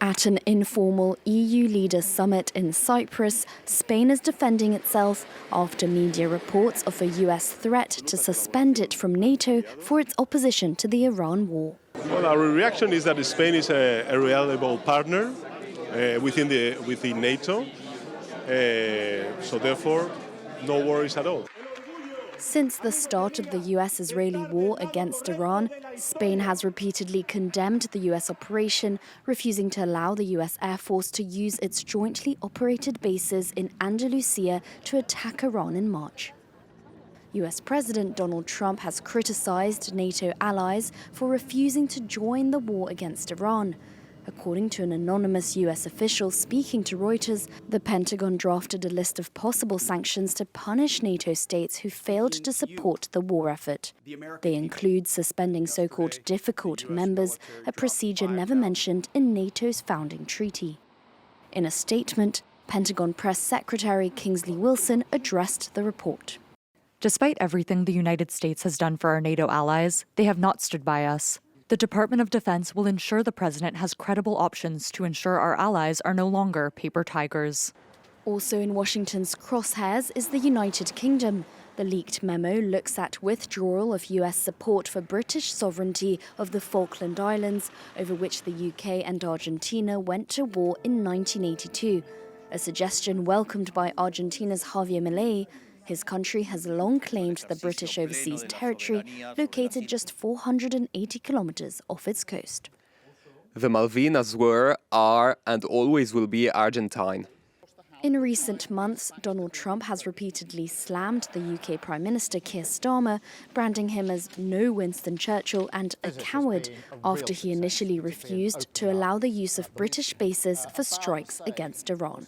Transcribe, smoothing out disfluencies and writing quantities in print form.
At an informal EU leaders summit in Cyprus, Spain is defending itself after media reports of a US threat to suspend it from NATO for its opposition to the Iran war. Well, our reaction is that Spain is a reliable partner within NATO, so therefore, no worries at all. Since the start of the US-Israeli war against Iran, Spain has repeatedly condemned the US operation, refusing to allow the US Air Force to use its jointly operated bases in Andalusia to attack Iran in March. US President Donald Trump has criticized NATO allies for refusing to join the war against Iran. According to an anonymous US official speaking to Reuters, the Pentagon drafted a list of possible sanctions to punish NATO states who failed to support the war effort. They include suspending so-called difficult members, a procedure never mentioned in NATO's founding treaty. In a statement, Pentagon Press Secretary Kingsley Wilson addressed the report. Despite everything the United States has done for our NATO allies, they have not stood by us. The Department of Defense will ensure the President has credible options to ensure our allies are no longer paper tigers. Also in Washington's crosshairs is the United Kingdom. The leaked memo looks at withdrawal of US support for British sovereignty of the Falkland Islands, over which the UK and Argentina went to war in 1982. A suggestion welcomed by Argentina's Javier Milei. His country has long claimed the British overseas territory, located just 480 kilometers off its coast. The Malvinas were, are, and always will be Argentine. In recent months, Donald Trump has repeatedly slammed the UK Prime Minister Keir Starmer, branding him as no Winston Churchill and a coward after he initially refused to allow the use of British bases for strikes against Iran.